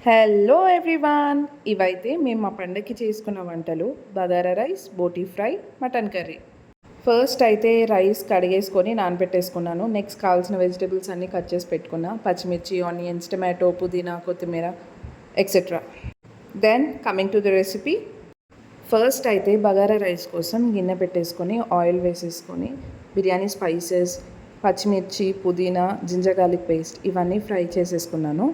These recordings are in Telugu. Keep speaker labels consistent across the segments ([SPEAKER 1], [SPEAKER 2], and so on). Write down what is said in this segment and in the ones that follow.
[SPEAKER 1] హలో ఎవ్రీవాన్, ఇవైతే మేము మా పండగకి చేసుకున్న వంటలు: bagara rice, boti fry, mutton curry. First అయితే రైస్ కడిగేసుకొని నానబెట్టేసుకున్నాను. నెక్స్ట్ కావాల్సిన వెజిటేబుల్స్ అన్నీ కట్ చేసి పెట్టుకున్నా: పచ్చిమిర్చి, ఆనియన్స్, టమాటో, పుదీనా, కొత్తిమీర etcetera. Then coming to the recipe. First అయితే బగారా రైస్ కోసం గిన్నె పెట్టేసుకొని ఆయిల్ వేసేసుకొని బిర్యానీ స్పైసెస్, పచ్చిమిర్చి, పుదీనా, జింజర్ గార్లిక్ పేస్ట్ ఇవన్నీ ఫ్రై చేసేసుకున్నాను.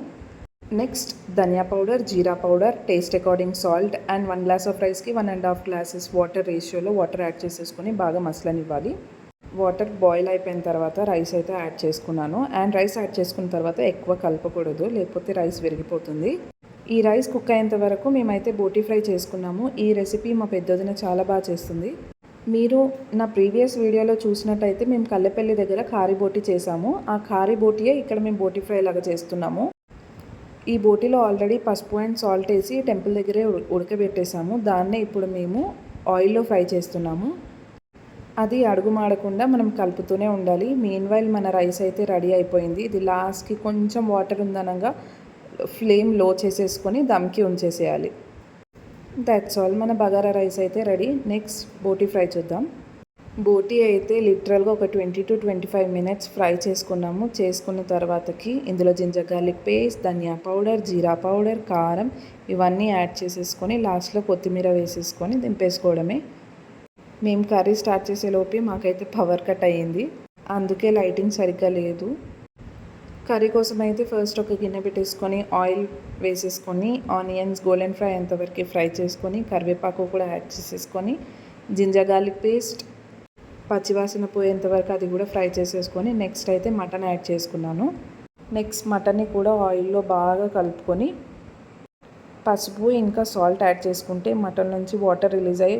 [SPEAKER 1] నెక్స్ట్ ధనియా పౌడర్, జీరా powder, taste according salt and 1 glass of రైస్కి 1.5 గ్లాసెస్ వాటర్ రేషియోలో వాటర్ యాడ్ చేసేసుకొని బాగా మసలనివ్వాలి. వాటర్ బాయిల్ అయిపోయిన తర్వాత రైస్ అయితే యాడ్ చేసుకున్నాను. అండ్ రైస్ యాడ్ చేసుకున్న తర్వాత ఎక్కువ కలపకూడదు, లేకపోతే రైస్ విరిగిపోతుంది. ఈ రైస్ కుక్ అయ్యేంత వరకు మేమైతే బోటీ ఫ్రై చేసుకున్నాము. ఈ రెసిపీ మా పెద్దదిన చాలా బాగా చేస్తుంది. మీరు నా ప్రీవియస్ వీడియోలో చూసినట్టయితే మేము కల్లెపల్లి దగ్గర కారీ బోటీ చేసాము. ఆ కారీ బోటీయే ఇక్కడ మేము బోటీ ఫ్రై లాగా చేస్తున్నాము. ఈ బోటీలో ఆల్రెడీ పసుపు అండ్ సాల్ట్ వేసి టెంపుల్ దగ్గరే ఉడకబెట్టేసాము. దాన్నే ఇప్పుడు మేము ఆయిల్లో ఫ్రై చేస్తున్నాము. అది అడుగు మాడకుండా మనం కలుపుతూనే ఉండాలి. మీన్వైల్ మన రైస్ అయితే రెడీ అయిపోయింది. ఇది లాస్ట్కి కొంచెం వాటర్ ఉందనగా ఫ్లేమ్ లో చేసేసుకొని దమ్కి ఉంచేసేయాలి. దట్స్ ఆల్, మన బగారా రైస్ అయితే రెడీ. నెక్స్ట్ బోటీ ఫ్రై చూద్దాం. బోటీ అయితే లిటరల్గా ఒక 20 to 25 minutes ఫ్రై చేసుకున్నాము. చేసుకున్న తర్వాతకి ఇందులో జింజర్ గార్లిక్ పేస్ట్, ధనియా పౌడర్, జీరా పౌడర్, కారం ఇవన్నీ యాడ్ చేసేసుకొని లాస్ట్లో కొత్తిమీర వేసేసుకొని దింపేసుకోవడమే. మేము కర్రీ స్టార్ట్ చేసేలోపే మాకైతే పవర్ కట్ అయ్యింది, అందుకే లైటింగ్ సరిగ్గా లేదు. కర్రీ కోసం అయితే ఫస్ట్ ఒక గిన్నె పెట్టేసుకొని ఆయిల్ వేసేసుకొని ఆనియన్స్ గోల్డెన్ ఫ్రై అంతవరకు ఫ్రై చేసుకొని కరివేపాకు కూడా యాడ్ చేసేసుకొని జింజర్ గార్లిక్ పేస్ట్ పచ్చివాసన పోయేంత వరకు అది కూడా ఫ్రై చేసేసుకొని నెక్స్ట్ అయితే మటన్ యాడ్ చేసుకున్నాను. నెక్స్ట్ మటన్ని కూడా ఆయిల్లో బాగా కలుపుకొని పసుపు ఇంకా సాల్ట్ యాడ్ చేసుకుంటే మటన్ నుంచి వాటర్ రిలీజ్ అయ్యి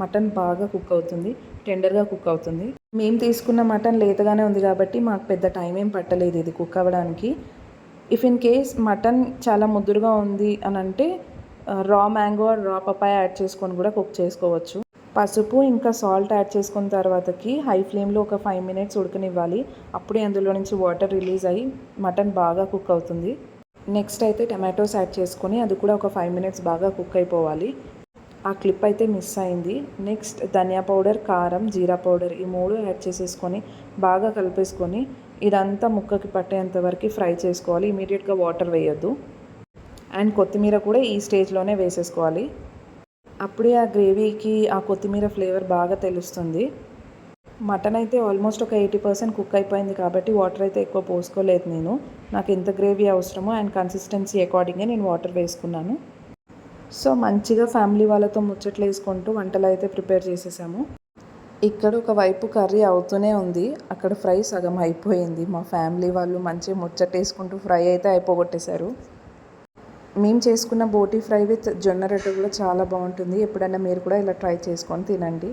[SPEAKER 1] మటన్ బాగా కుక్ అవుతుంది, టెండర్గా కుక్ అవుతుంది. మేము తీసుకున్న మటన్ లేతగానే ఉంది కాబట్టి మాకు పెద్ద టైం ఏం పట్టలేదు ఇది కుక్ అవ్వడానికి. ఇఫ్ ఇన్ కేస్ మటన్ చాలా ముద్దురుగా ఉంది అని అంటే రా మ్యాంగో రా పపాయ యాడ్ చేసుకొని కూడా కుక్ చేసుకోవచ్చు. పసుపు ఇంకా సాల్ట్ యాడ్ చేసుకున్న తర్వాతకి హై ఫ్లేమ్లో ఒక 5 minutes ఉడకనివ్వాలి. అప్పుడే అందులో నుంచి వాటర్ రిలీజ్ అయ్యి మటన్ బాగా కుక్ అవుతుంది. నెక్స్ట్ అయితే టమాటోస్ యాడ్ చేసుకొని అది కూడా ఒక 5 minutes బాగా కుక్ అయిపోవాలి. ఆ క్లిప్ అయితే మిస్ అయింది. నెక్స్ట్ ధనియా పౌడర్, కారం, జీరా పౌడర్ ఈ 3 యాడ్ చేసేసుకొని బాగా కలిపేసుకొని ఇదంతా ముక్కకి పట్టేంత వరకు ఫ్రై చేసుకోవాలి. ఇమీడియట్గా వాటర్ వేయొద్దు. అండ్ కొత్తిమీర కూడా ఈ స్టేజ్లోనే వేసేసుకోవాలి. అప్పుడే ఆ గ్రేవీకి ఆ కొత్తిమీర ఫ్లేవర్ బాగా తెలుస్తుంది. మటన్ అయితే ఆల్మోస్ట్ ఒక 80% కుక్ అయిపోయింది కాబట్టి వాటర్ అయితే ఎక్కువ పోసుకోలేదు నేను. నాకు ఎంత గ్రేవీ అవసరమో అండ్ కన్సిస్టెన్సీ అకార్డింగ్గా నేను వాటర్ వేసుకున్నాను. సో మంచిగా ఫ్యామిలీ వాళ్ళతో ముచ్చట్లు వేసుకుంటూ వంటలు అయితే ప్రిపేర్ చేసేసాము. ఇక్కడ ఒక వైపు కర్రీ అవుతూనే ఉంది, అక్కడ ఫ్రై సగం అయిపోయింది. మా ఫ్యామిలీ వాళ్ళు మంచిగా ముచ్చటేసుకుంటూ ఫ్రై అయితే అయిపోగొట్టేశారు. మేము చేసుకున్న బోటీ ఫ్రై విత్ జొన్న రొట్టె కూడా చాలా బాగుంటుంది. ఎప్పుడైనా మీరు కూడా ఇలా ట్రై చేసుకొని తినండి.